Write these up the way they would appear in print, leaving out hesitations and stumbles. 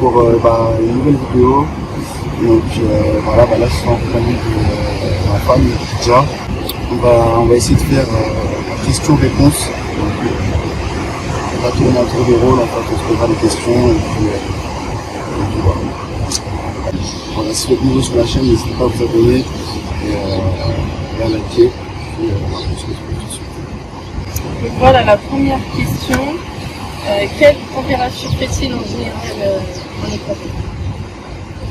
pour une nouvelle vidéo. Donc voilà, là je suis en compagnie de ma femme, Khadija. On va essayer de faire question-réponse. On va tourner un tour de rôle, en fait, on se posera des questions et puis voilà. Voilà, si vous êtes nouveau sur la chaîne, n'hésitez pas à vous abonner et à liker. Et on se retrouve tout de suite. Donc voilà la première question. Quelle température fait-il en général en Équateur?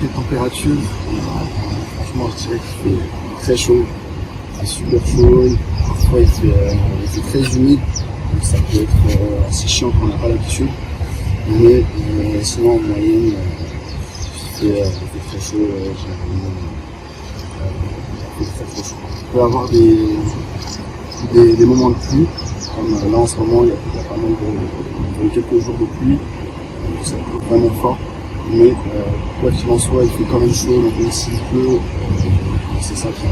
Les températures, franchement je dirais qu'il fait très chaud, c'est super chaud, parfois il fait très humide, donc ça peut être assez chiant quand on n'a pas l'habitude, mais sinon en moyenne il fait très chaud, généralement il fait très chaud. On peut avoir des moments de pluie, comme là en ce moment il y a pas mal de quelques jours de pluie, donc ça peut être vraiment fort. Mais quoi qu'il en soit, il fait quand même chaud, donc même s'il pleut, c'est ça qui est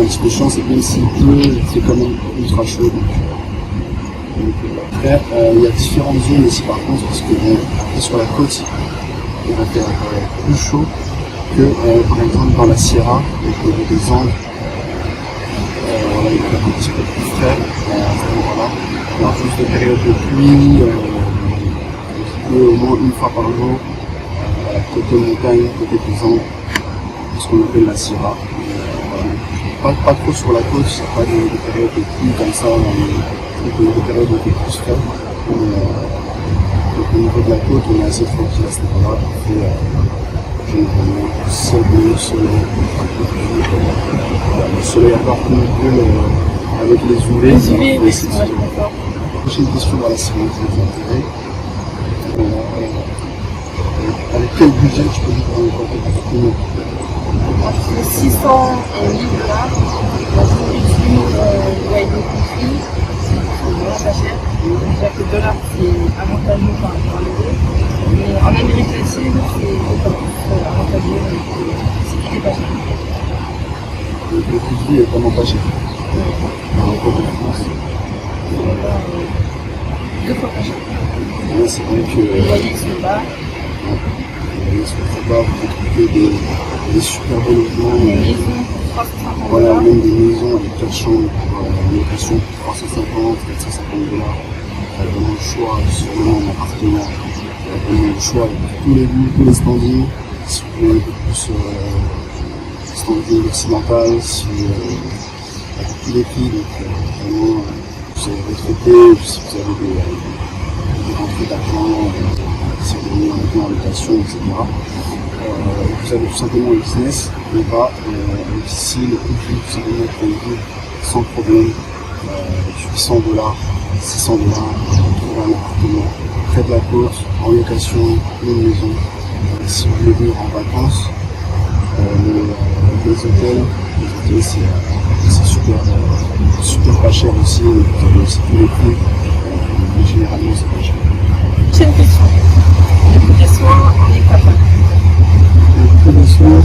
un petit peu chiant, c'est que même s'il pleut, il fait quand même ultra chaud. Donc après, il y a différentes zones ici par contre, parce que sur la côte, il va faire plus chaud que par exemple dans la Sierra, avec des Andes, voilà, il va faire un petit peu plus frais. Voilà. Alors juste des périodes de pluie. Au moins une fois par jour, côté montagne, côté des Andes, ce qu'on appelle la Sierra. Pas trop sur la côte, il n'y a pas de période de pluie comme ça, il y a des périodes un peu plus faibles. Donc au niveau de la côte, on est assez tranquille à ce niveau-là. On fait généralement le soleil apporte une bulle avec les UV. Prochaine question, voilà, si vous vous intéressez. Avec quel budget tu peux vivre en Équateur? Entre 600 et 1000 $, la nourriture, loyer compris, c'est vraiment pas cher. Déjà que le dollar c'est avantageux par rapport à l'euro, mais en Amérique latine c'est beaucoup plus avantageux, c'est pas cher. Le coût de vie est vraiment pas cher. Par rapport à la France, deux fois pas cher. Ouais, c'est vrai que les loyers sont bas. Les loyers sont très bas, vous pouvez trouver des super beaux logements. Des maisons pour 350 $. Voilà, même des maisons avec 4 chambres en location pour 350, 450 $. Il y a vraiment le choix, sûrement en appartement. Il y a vraiment le choix avec tous les goûts, tous les standings. Si vous voulez un peu plus standing occidental, si avec tous les prix, donc vraiment, vous avez retraité, si vous avez des rentrées d'argent, si vous avez un plan en location, etc. Vous avez tout simplement le business, mais pas ici le coût de vie, tout simplement pour vivre sans problème, 800 $, 600 $, trouver un appartement près de la côte, en location, une maison. Si vous voulez venir en vacances, les hôtels c'est super pas cher aussi, vous avez aussi tous les prix, mais généralement c'est pas cher. Prochaine question. Le prix des soins en Équateur. Le prix des soins,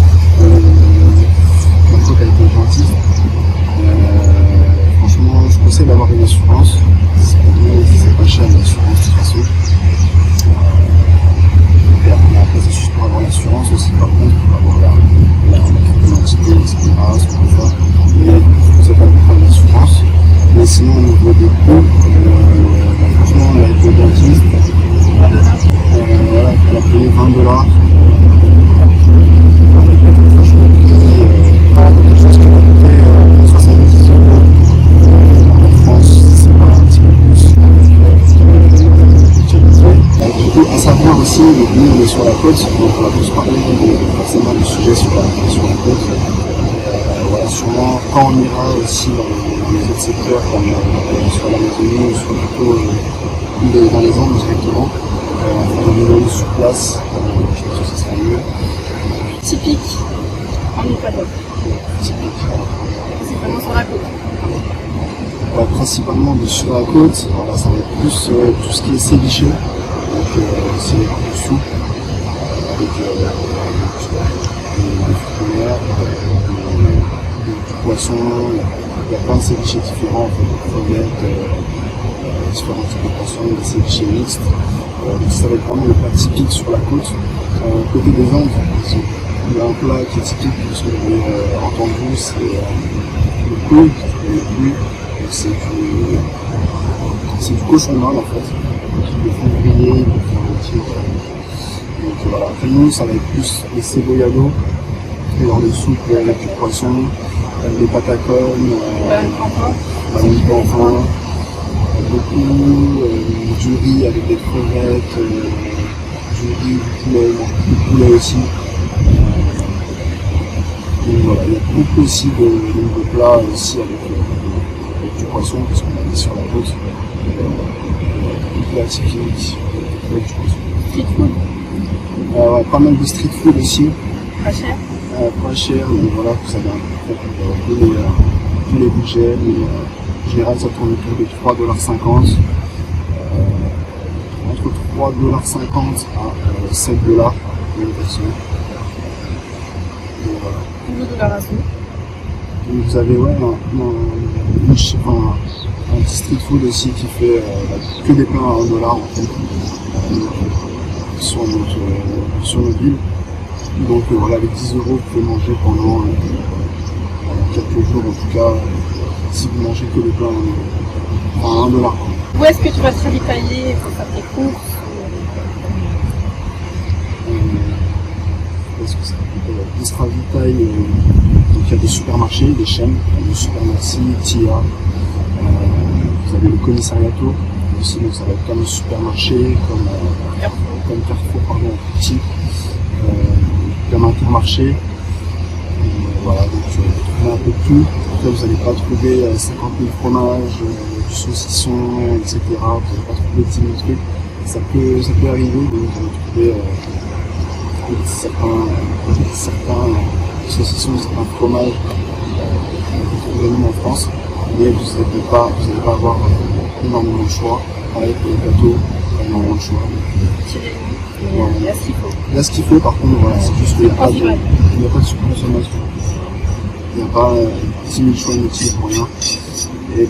une fois qu'elle est gentille, franchement je conseille d'avoir une assurance, c'est pas cher l'assurance de toute façon. Après c'est juste pour avoir l'assurance aussi, par contre pour avoir la carte d'identité, etc. ce qu'on fait. Mais c'est pas pour faire l'assurance. Mais sinon au niveau des coûts, franchement avec le dentiste, voilà, on a payé 20 $. Quelque chose qui va coûter 70 €. En France, c'est pas un petit peu plus. Du coup, à savoir aussi, nous on est sur la côte, donc on va plus parler forcément du sujet sur la côte. Voilà, sûrement quand on ira aussi dans les autres secteurs, comme sur l'Amazonie ou sur plutôt dans les Andes directement, on fera une vidéo sur place, je pense que ce sera mieux. Typique en Équateur. Typique. C'est vraiment sur la côte. Principalement sur la côte, voilà, ça va être plus tout ce qui est ceviche, donc c'est les fruits sous, avec des fruits de mer, du poisson, il y a plein de ceviches différents, des crevettes, différents types de poissons, des ceviches mixtes. Donc ça va être vraiment le plat typique sur la côte. Côté des Andes, il y a un plat qui est typique, parce que vous avez entendu, c'est le couille, c'est du cochon d'Inde en fait. Ils le font griller, ils le font rôtir. Donc voilà. Après nous, ça va être plus les cebollados, et dans les soupes avec du poisson, des patacones, baleine pantin, beaucoup du riz avec des crevettes, du riz, du poulet, du poulet aussi. Donc voilà, il y a beaucoup aussi de plats aussi avec du poisson, parce qu'on est sur la côte. Des plats typiques avec du poisson. Street food. Ouais, pas mal de street food aussi. Pas cher. Pas cher, mais voilà, vous avez un peu tous les budgets. Mais, en général, ça tourne autour de 3,50 $. Entre 3,50 $ à 7 $ pour une personne. Et voilà. Toujours de la raison. Donc vous avez un petit street food aussi qui fait que des plats à 1 $ en fait, sur notre ville. Donc voilà, avec 10 €, vous pouvez manger pendant quelques jours en tout cas, si vous mangez que des plats à 1 $. Où est-ce que tu vas te ravitailler pour faire tes courses? Est-ce que ça se ravitaille, donc il y a des supermarchés, des chaînes, le Supermaxi, TIA, vous avez le commissariato aussi, donc ça va être comme un supermarché, comme Carrefour, pardon, petit, comme Intermarché. Voilà, donc vous trouvez un peu de tout. Après, vous n'allez pas trouver 50 000 fromages, du saucisson, etc. Vous n'allez pas trouver 10 000 trucs. Ça peut arriver, donc vous allez trouver certains saucissons, certains fromages que vous trouvez en France, mais vous n'allez pas avoir énormément de choix. Pareil pour les gâteaux, énormément de choix. Il y a ce qu'il faut. Là, ce qu'il faut, par contre, voilà, c'est juste qu'il n'y a pas de surconsommation. Il n'y a pas 10 000 choix inutiles pour rien. Et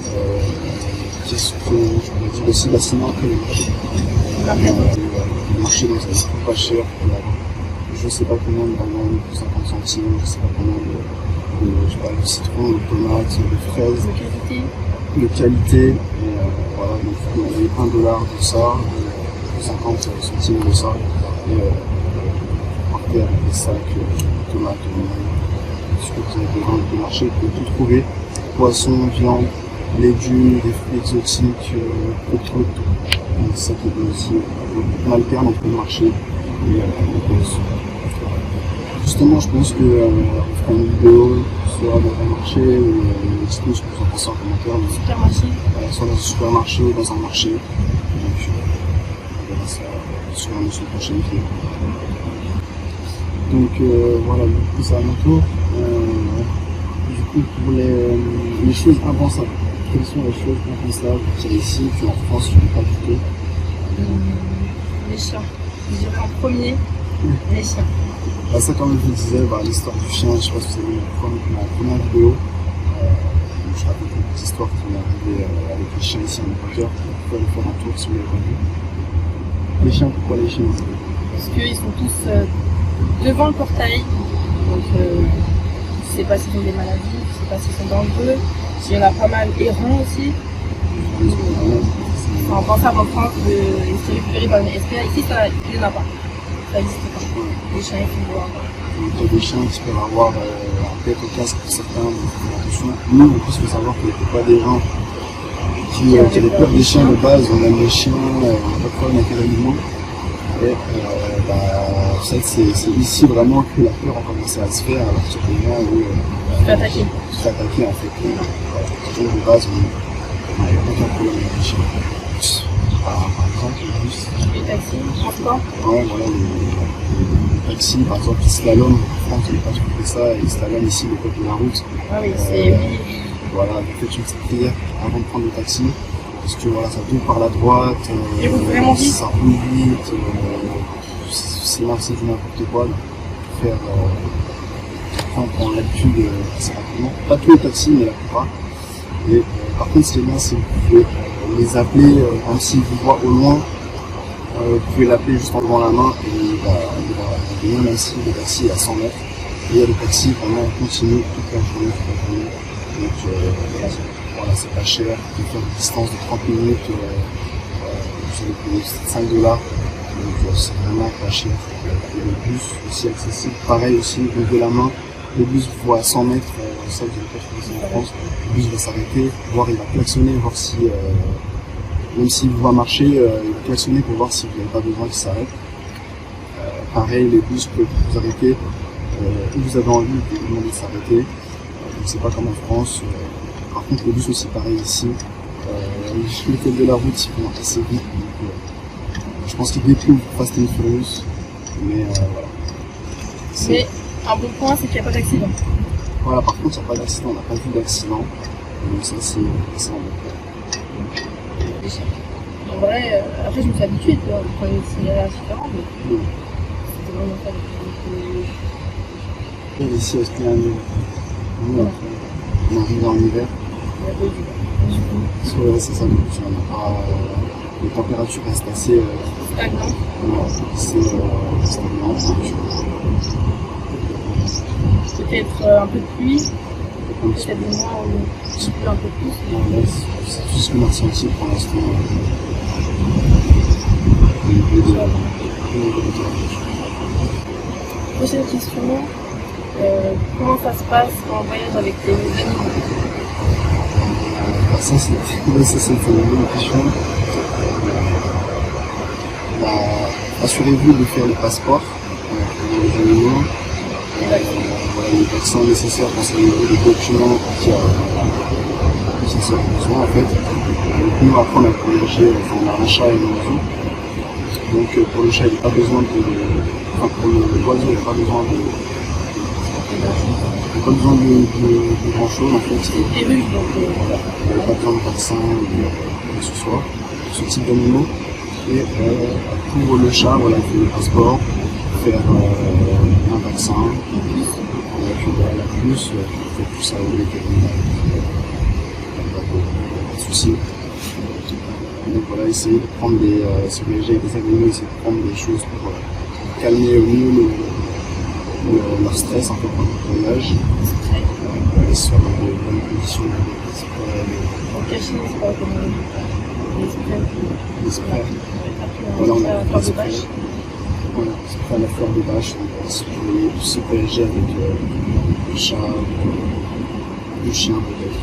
qu'est-ce que je pourrais dire aussi, sinon après les marchés. Les marchés, donc ça coûte pas cher. Je ne sais pas combien de bananes, 50 centimes, je ne sais pas combien de citron, de tomates, de fraises. De qualité. Et voilà, donc vous avez 1 $ de ça, 50 centimes de ça. Et partez avec des sacs de tomates, ce que vous avez besoin de marché, vous pouvez tout trouver. Poisson, viande, légumes, des fruits exotiques, peu de trucs. Donc c'est ça qui est aussi. On alterne entre le marché et les courses. Justement, je pense qu'on fera une vidéo soit dans un marché ou dites-nous ce que vous en pensez en commentaire. Supermarché. Soit dans un supermarché ou dans un marché. Donc, on verra ça sur une prochaine vidéo. Donc voilà, c'est à mon tour. Du coup, pour les choses impensables, quelles sont les choses impensables qu'il y a ici, qu'en France, je n'ai pas du tout? Les chiens. Je dirais en premier, les chiens. Ça, comme je vous disais, l'histoire du chien, je sais pas si vous avez vu ma première vidéo. Je raconte une petite histoire qui m'est arrivée avec les chiens ici en Équateur. Vous pouvez aller faire un tour si vous l'avez vu. Les chiens, pourquoi les chiens? Parce qu'ils sont tous devant le portail. Donc, je ne sais pas s'ils ont des maladies, je ne sais pas s'ils sont dangereux. Il y en a pas mal errants aussi. On pense à en France de se récupérer dans une espèce. Ici, il n'y en a pas. Ça n'existe pas. Les chiens, il faut voir. Il y a des chiens qui peuvent avoir un tête au casque pour certains, donc attention. Nous, en plus, il faut savoir qu'il n'y a pas des gens qui avaient peur des chiens de base. On aime les chiens, on n'a pas de problème avec les animaux. Et en fait, c'est ici vraiment que la peur a commencé à se faire à partir du moment où tu fais attaquer. Tu fais attaquer en fait. Donc de base, on n'a aucun problème avec les chiens. Par exemple, les bus. Les taxis, le transport. Ouais, voilà, les taxis, par exemple, ils slalom. En France, on n'a pas trouvé ça, ils slalom ici, le code de la route. Ah oui, c'est voilà, vous faites une petite prière avant de prendre le taxi. Parce que voilà, ça tourne par la droite, et vous vraiment vite. Ça roule vite, c'est du n'importe quoi. Donc, faire, on prend l'habitude assez rapidement. Pas tous les taxis, mais la plupart. Et par contre, ce qui est bien, c'est que vous pouvez les appeler, même s'ils vous voient au loin, Vous pouvez l'appeler juste en levant la main et il va venir, même si le taxi est à 100 mètres. Et il y a le taxi vraiment continu toute la journée. Donc voilà, c'est pas cher. Vous pouvez faire une distance de 30 minutes. Vous allez payer $5. Donc c'est vraiment pas cher. Et le bus aussi accessible. Pareil aussi, levez la main. Le bus vous voit à 100 mètres. Ça, vous n'avez pas fait ça en France. Le bus va s'arrêter, voir, il va klaxonner, voir si, même s'il vous voit marcher, il va klaxonner pour voir si vous n'avez pas besoin qu'il s'arrête. Pareil, les bus peuvent vous arrêter. Où vous avez envie, vous pouvez demander de s'arrêter. Donc c'est pas comme en France. Par contre, les bus aussi pareil ici. Le code de la route, ils vont assez vite. Donc, je pense qu'ils découvrent Fast and Furious. Mais voilà. Mais un bon point, c'est qu'il n'y a pas d'accident. Voilà, par contre, il n'y a pas d'accident, on n'a pas vu d'accident. Donc ça, c'est un bon point. En vrai, après, je me suis habituée, tu vois, je prenais des itinéraires différents, mais c'était vraiment pas Et ici, est-ce qu'il y a un hiver? Nous, on arrive en hiver. C'est ça, donc on n'a pas. Les températures restent assez. Stagnantes. Peut-être un peu de pluie, peut-être des mois où il pleut un peu plus. C'est tout ce qu'on a ressenti pour l'instant. Prochaine question, comment ça se passe quand on voyage avec les animaux? Ça, c'est une bonne question. Assurez-vous de faire le passeport pour les animaux. Voilà, les vaccins nécessaires pour ces les documents qui sont besoin en fait. Donc nous après on a voyagé, on a un chat et une oiseau. Donc pour le chat il n'y a pas besoin pour l'oiseau il n'y a pas besoin de grand chose en fait. Et oui, donc voilà, il n'y a pas besoin de vaccin ou quoi que ce soit, ce type d'animaux. Et pour le chat, voilà, il faut le passeport, faire un vaccin, et puis la plus, il faut tout ça au vétérinaire. Pas de soucis. Donc voilà, essayer de prendre si vous voyagez avec des animaux, essayer de prendre des choses pour calmer au mieux leur stress un peu pendant le voyage. Et soit dans de bonnes conditions. pour cacher, c'est pas comme les sprays. Voilà, on a des sprays. Voilà, c'est pas la fleur de vache, si vous voulez se voyager avec le chat, le chien peut-être.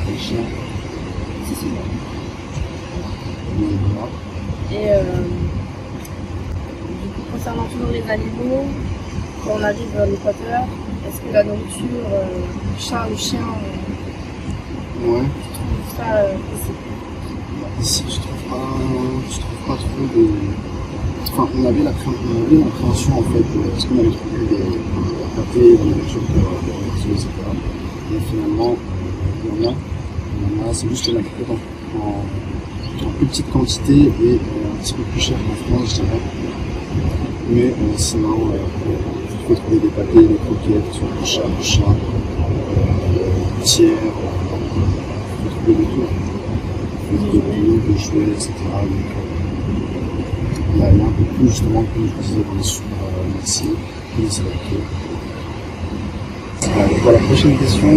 Le chien. Si, si. Voilà. Et du coup, concernant toujours les animaux, quand on arrive vers l'équateur, est-ce que la nourriture, le chat, le chien, Ouais. tu trouves ça possible? Ici, je trouve pas trop de. Enfin, on avait l'appréhension en fait, parce qu'on avait trouvé des pâtés, des nourritures de réseau, etc. Mais finalement, il y en a, c'est juste qu'il y en a peut-être en plus petite quantité et un petit peu plus cher qu'en France, je dirais. Mais sinon, vous pouvez trouver des pâtés, des croquettes, sur le chat, le chien, du tiers, vous pouvez trouver de tout. Vous pouvez trouver des jouets, etc. Donc, il y a un peu plus justement, comme je vous disais, dans les soupes ici, les salades. Pour la prochaine question,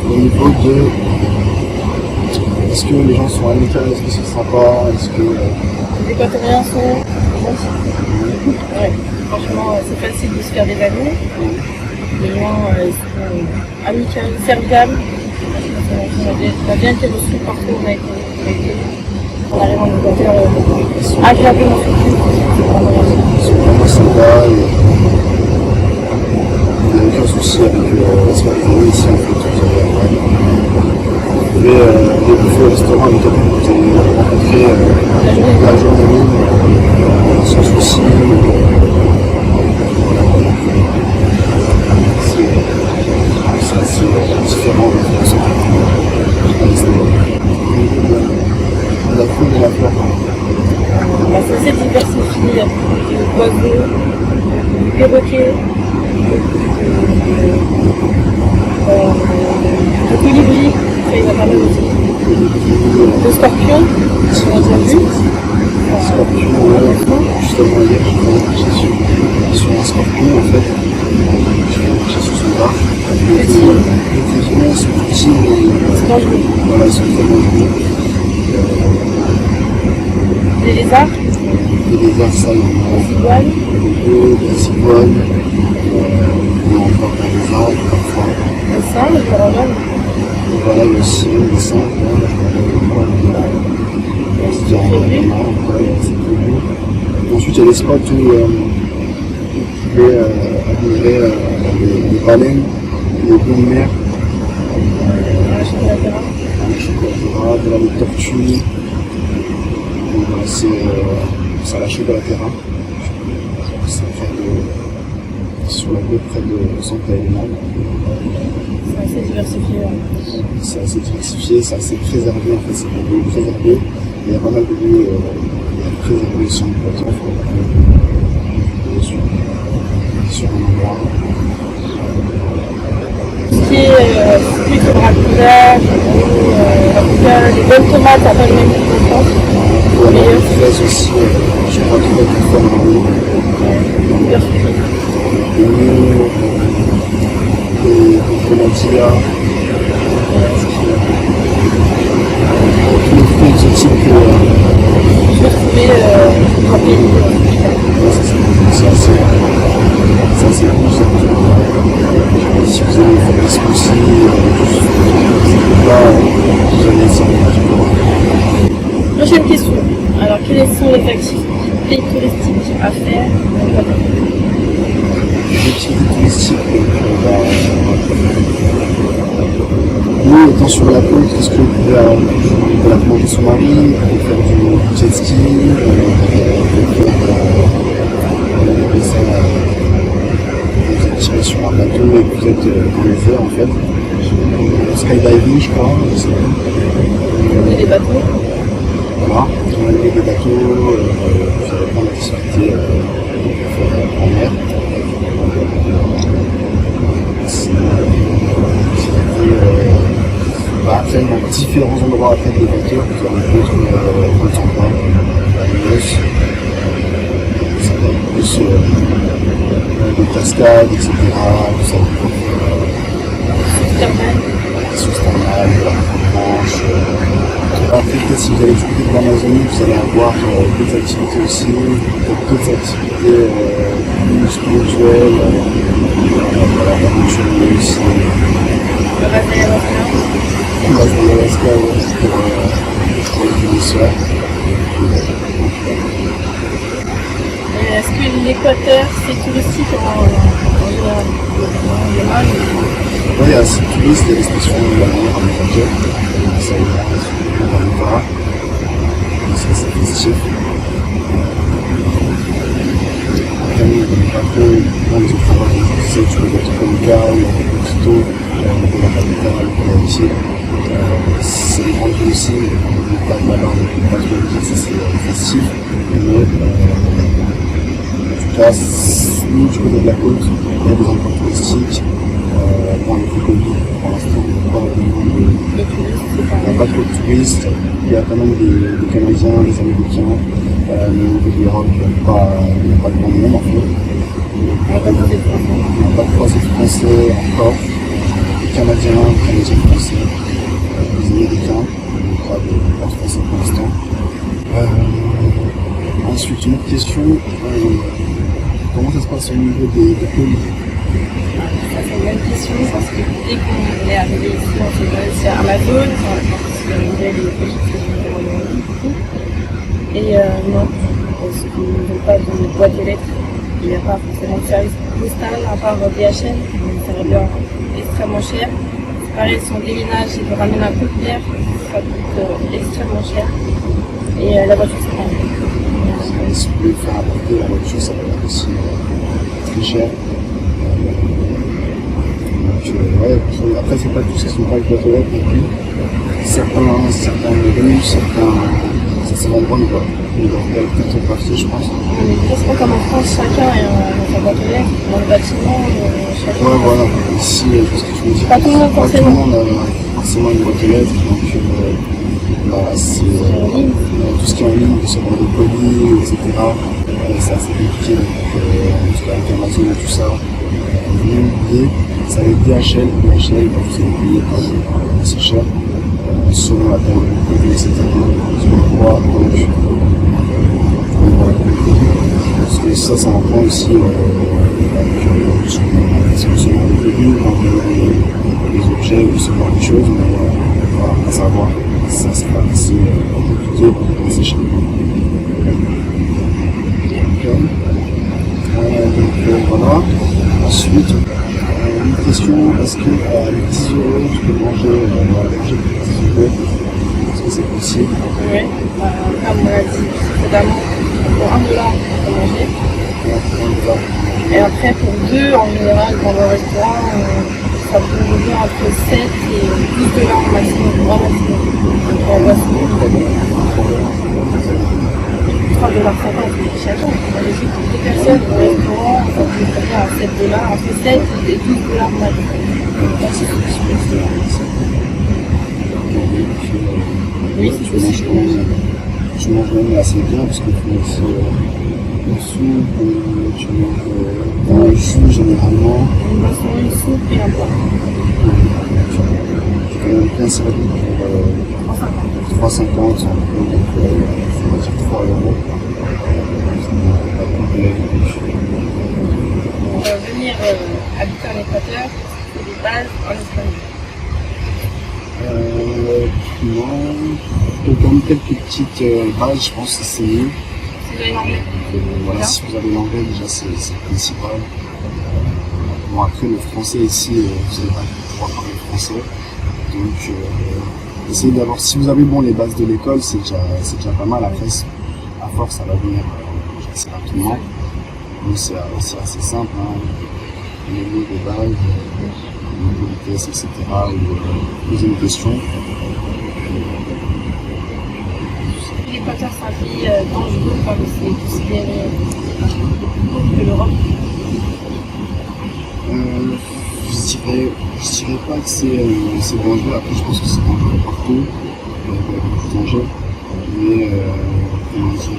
au niveau de est-ce que les gens sont amicaux, est-ce qu'ils sont sympas, est-ce que Les équatoriens sont gentils. Ouais, franchement, c'est facile de se faire des amis. Les gens ils sont amicaux, serviables. On a bien été reçus partout où on a été. On arrive en Équateur agréablement surpris. ils sont vraiment sympas et il n'y a aucun souci avec se faire des amis ici en fait. Vous pouvez aller bouffer au restaurant avec quelqu'un que vous avez rencontré la journée sans souci. C'est assez différent de ce la faune et la flore. La société est diversifiée, il y a des oiseaux, des perroquets, des colibris, ça il y en a pas mal aussi. Le scorpion, on a déjà vu. Scorpion, justement hier j'ai sur un scorpion en fait. J'ai sur son bras. Effectivement, ils sont petits, C'est dangereux. voilà, ils sont très dangereux. Les lézards, Les lézards, ça, il y en a. iguales, Les cigognes, il y a encore des lézards parfois. les singes, les caravanes, Et voilà, il y a aussi les singes, c'est prévu. Ensuite, il y a des spots où vous pouvez admirer les baleines, les bons de mer, la chocolaterie. les chocolatera, de la tortue. Donc, voilà, c'est à la Chocolateria. C'est sur la côte près de Santa Elena. C'est assez diversifié. C'est assez diversifié, c'est assez préservé en fait, c'est des lieux préservés. Il y a pas mal de lieux préservés aussi en Équateur. Sur un endroit. Ce qui est fruits de braconnage, les bonnes tomates, ça n'a pas le même goût en France. Ou alors les fraises aussi, je crois qu'il y a des fois dans l'eau. Bien sucré. Des grenadillas. Tous les fruits exotiques Je vais trouver rapide. c'est assez cool ça. Si vous avez fait des smoothies, n'hésitez pas, vous allez essayer. Prochaine question. Alors, quelles sont les activités touristiques à faire en Guadeloupe? Les activités touristiques, nous étant sur la côte, est-ce que vous pouvez faire de la plongée sous-marine, vous pouvez faire du jet ski, vous êtes tiré sur un bateau et vous êtes dans les airs en fait. Skydiving je crois, je sais pas. Et les bateaux? Voilà, on a des bateaux, vous avez plein d'activités en mer. Après, dans différents endroits après des bateaux, vous avez d'autres endroits, ça va être plus des cascades, etc. Tout ça. Source thermale, la planche. Après, peut-être si vous allez du côté de l'Amazonie, vous allez avoir d'autres activités aussi, peut-être d'autres activités plus spirituelles, voilà, la nature aussi. Le reste de L'Alaska, pour les finisseurs. Est-ce que l'Équateur, c'est touristique en général? Oui, il y a assez de touristes, il y a des stations de la mer en Équateur. Ça y est, on va le voir. C'est assez festif. Après, nous, on n'est pas trop dans les autres endroits comme ça, tu peux être comme Comica ou Quito, de la capitale, pour ici. C'est des grandes villes aussi, pas de là-bas, on ne peut pas trop dire que c'est festif. Mais en tout cas, nous, du côté de la côte, il y a des endroits touristiques. Bon, avec le Covid, pour l'instant, il n'y a pas vraiment il n'y a pas trop de touristes. Il y a quand même des Canadiens, des Américains, mais au niveau de l'Europe, il n'y a pas de grand monde en fait. On n'a pas croisé de Français encore. Des Canadiens français, des Américains, pas de Français pour l'instant. Ensuite, une autre question, comment ça se passe au niveau des pays? Ça, c'est une bonne question parce que dès qu'on est arrivé ici, on s'est dit c'est Amazon, parce que les Égyptiens sont royaume du coup. Et non, parce qu'ils n'ont pas de boîte aux lettres. Il n'y a pas forcément de service postal à part DHL, donc ça revient extrêmement cher. Pareil, si on déménage et qu'on ramène un coup de bière, ça coûte extrêmement cher. Et la voiture, c'est pas Si vous voulez faire apporter la voiture, ça va être aussi très cher. Ouais, après, c'est pas tous qui sont pas avec la toilette non plus. Certains menus, certains endroits, mais dans quelle cartographie, je pense. On est presque comme en France, chacun est dans sa boîte aux lettres. Dans le bâtiment, chacun. Ouais, voilà. Ici, ce que tu me dis, Pas tout le monde, tout le forcément. monde a forcément une boîte aux lettres, donc C'est tout ce qui est en ligne, recevoir des colis, etc. C'est assez compliqué. Donc, avec Amazon et tout ça, vous oubliez, ça va être DHL. DHL, vous allez payer assez cher, selon la taille du colis, etc. Selon le poids, donc voilà. Parce que ça reprend aussi selon les colis, les objets ou ce genre de choses, mais voilà, à savoir, ça c'est pas assez compliqué, assez cher. Donc voilà. Ensuite, une question, est-ce que avec 10 euros, tu peux manger avec 10 euros? Est-ce que c'est possible? Oui, comme on l'a dit précédemment, pour 1 dollar, on peut manger. Ouais, Et après, pour 2, en général, dans le restaurant, ça peut jouer entre 7 et 12 dollars au maximum, grand maximum. Donc, on va se 3,50 $, c'est cher. Pour 2 personnes au restaurant, ça peut très bien à 7 dollars, entre 7 et 12 dollars maximum. Oui, c'est possible. Je mange même assez bien parce qu'il faut aussi une soupe, tu manges un jus généralement. Une boisson, une soupe et un plat. C'est quand même bien servi pour 3,50 $, donc on va dire 3 euros. Venir habiter en Équateur, c'est des bases en espagnol. Non, comme quelques petites bases, je pense que c'est mieux. Si vous avez l'anglais, Voilà, si vous avez l'anglais, déjà c'est le principal. Bon, après le français ici, vous n'allez pas pouvoir parler français. Donc, essayez d'avoir, si vous avez les bases de l'école, c'est déjà pas mal. Après, à force, ça va venir assez rapidement. Donc, c'est assez simple. Au niveau des bases, au niveau des tests, etc. Ou poser une question. l'Équateur, c'est un pays dangereux comme c'est considéré que l'Europe. Je dirais pas que c'est dangereux. Après, je pense que c'est dangereux partout. Il y a beaucoup de danger. Mais, comment dire,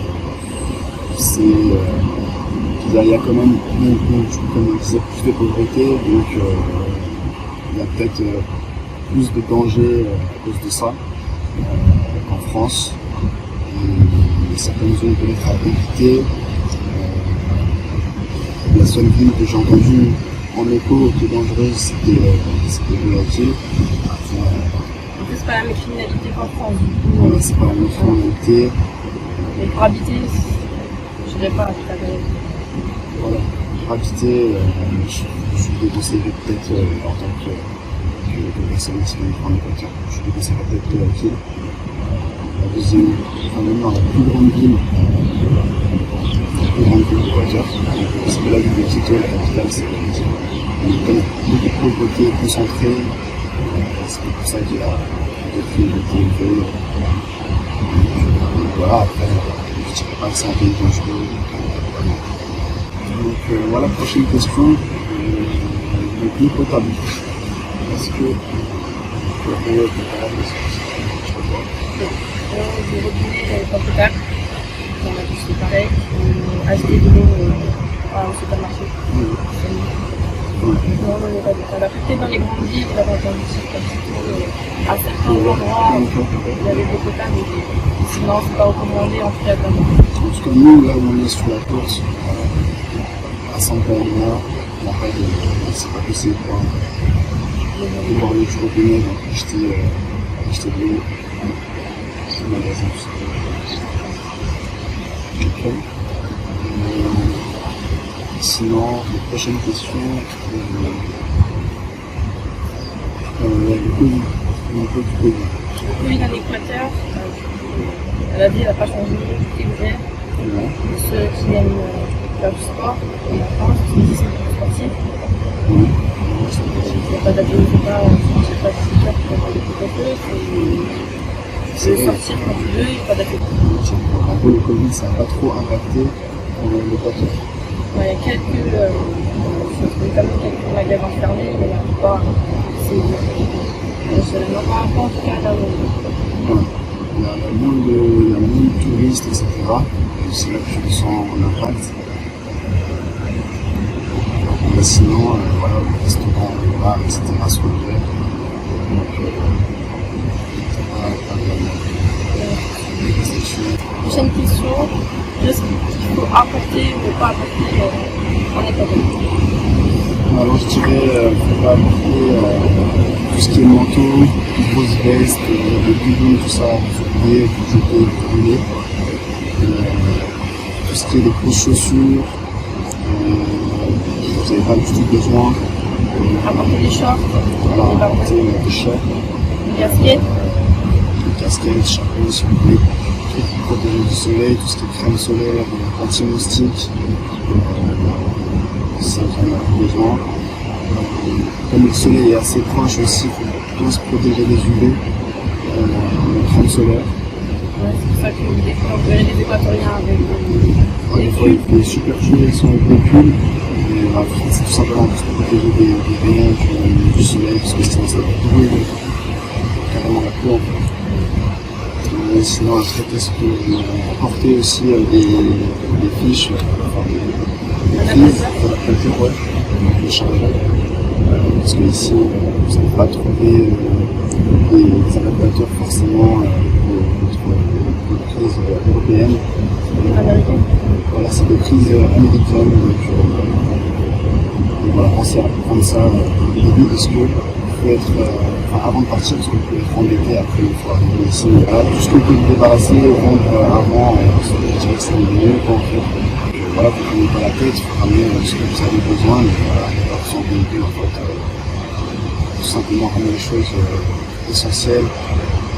il y a quand même, comme on disait, plus de pauvreté. Donc, il y a peut-être plus de danger à cause de ça qu'en France. Certaines zones peuvent être habitées. La seule ville que j'ai entendue en écho qui est dangereuse, c'était Guayaquil. En plus, c'est pas la même criminalité qu'en France. Voilà, c'est pas la même criminalité. Mais pour habiter, je dirais pas habiter à Guayaquil. Voilà, pour habiter, je déconseillerais peut-être en tant que personne qui vient en Équateur, je déconseillerais peut-être Guayaquil. La deuxième, même dans la plus grande ville d'Équateur, c'est que la ville de Quito, la capitale, c'est Guayaquil. Il y a beaucoup de pauvreté concentrée, c'est pour ça qu'il y a des criminalités élevées. Voilà, après, je dirais pas que c'est un pays dangereux. Donc voilà, prochaine question. Donc l'eau potable. Est-ce que l'eau est potable? J'ai retrouvé pas potable. On a tous fait pareil. Acheter de l'eau au supermarché. Non, on n'est pas potable. Après, peut-être dans les grandes villes, vous avez entendu à certains endroits, il y avait de l'eau potable. Sinon, c'est pas recommandé en tout cas. En tout cas, nous, là où on est sur la course, à Santa Elena, c'est pas possible de boire l'eau du robinet, donc acheter de l'eau au magasin, tout ça. Okay. Sinon, les prochaines questions, le Covid. Le Covid en Équateur, la vie n'a pas changé, tout est ouvert. Ceux qui aiment faire du sport, comme en France, qui sont sportifs. Il n'y a pas d'abus, il n'y a pas de sticker pour avoir des couvre-feux. Tu veux sortir quand tu veux, il n'y a pas d'abus. En gros, le Covid, ça n'a pas trop impacté l'Équateur. Il y a quelques magasins fermés, mais la plupart, c'est ouvert. C'est encore un peu en tout cas là où on est. il y a moins de touristes, etc. C'est là que je ressens l'impact. Sinon, voilà, le restaurant, le bar, etc. sont ouverts. Donc, Prochaine question, qu'est-ce qu'il faut apporter ou pas apporter en Équateur? alors je dirais, il ne faut pas apporter tout ce qui est manteau, grosses vestes, des bidons, tout ça, vous oubliez, vous jetez, vous brûlez. Tout ce qui est des grosses chaussures, vous n'avez pas du tout besoin. Apporter des shorts, Voilà, apporter des shorts, des casquettes, des casquettes, chapeaux si vous voulez, tout pour protéger du soleil, tout ce qui est crème solaire, anti-moustique, c'est ça qu'on a besoin. Comme le soleil est assez proche aussi, il faut bien se protéger des UV, la crème solaire. ouais, c'est pour ça que vous verrez les Équatoriens avec des Des fois, il fait super chaud, ils sont avec des pulls. Mais voilà, c'est tout simplement pour se protéger des rayons du soleil, parce que sinon ça va brûler carrément la peau. Mais sinon, après, qu'est-ce que apporter aussi des fiches, enfin, des prises pour la peinture, ouais, des chargeurs. Parce que ici, vous n'allez pas trouver des adaptateurs forcément pour les prises européennes. américains. Voilà, c'est des prises américaines. Donc voilà, pensez à prendre ça au début parce que faut être, avant de partir, parce que vous pouvez être embêté après une fois arrivé ici. Voilà, tout ce que vous pouvez vous débarrasser, rendre avant, je dirais que c'est mieux quoi, en fait. Voilà, vous ne prenez pas la tête, il faut ramener ce que vous avez besoin, mais voilà, il n'y a pas besoin de en fait. Tout simplement ramener les choses essentielles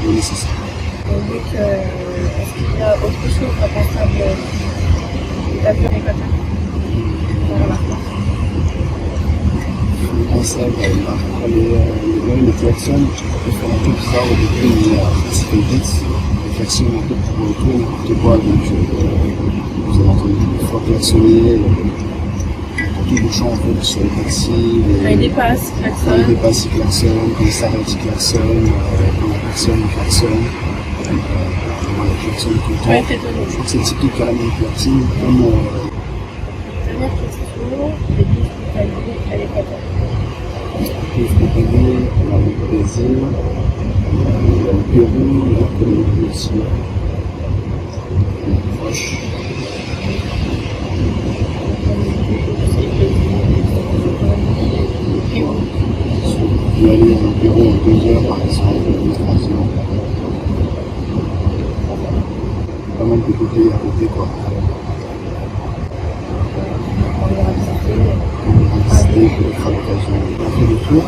et nécessaires. Donc, est-ce qu'il y a autre chose à pensable d'avion Équateur dans la France? Ça, les klaxons, je peux faire un peu bizarre au début, mais ça fait vite. Les klaxons, un peu pour tout et n'importe quoi, donc vous avez entendu des fois klaxonner pour tout bouchon en fait, sur les taxis. Quand il dépasse, Quand ils dépassent, ils klaxonnent, quand ils s'arrêtent, ils klaxonnent, quand la personne, ils klaxonnent. Voilà, ils klaxonnent tout le temps. ouais, c'est étonnant. Je crois que c'est typique à l'Amérique latine, comme Dernière question, les bus hospitaliers à l'Équateur. les Espagnols, on a le Brésil, il y a le Pérou, il y a la Colombie aussi, proche. On peut aller au Pérou en 2 heures par exemple, ou 3 heures. Pas mal de pays à côté quoi. On a fait le tour.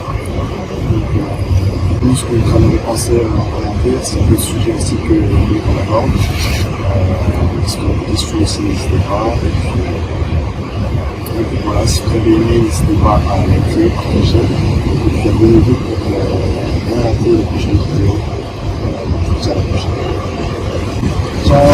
Nous, ce que nous avons pensé orienter, c'est un peu le sujet aussi que qu'on aborde. Parce qu'on a des questions aussi, n'hésitez pas. Et puis voilà, si vous avez aimé, n'hésitez pas à liker, partager. Et puis abonnez-vous pour ne rien rater les prochaines vidéos. Je vous dis à la prochaine. Ciao.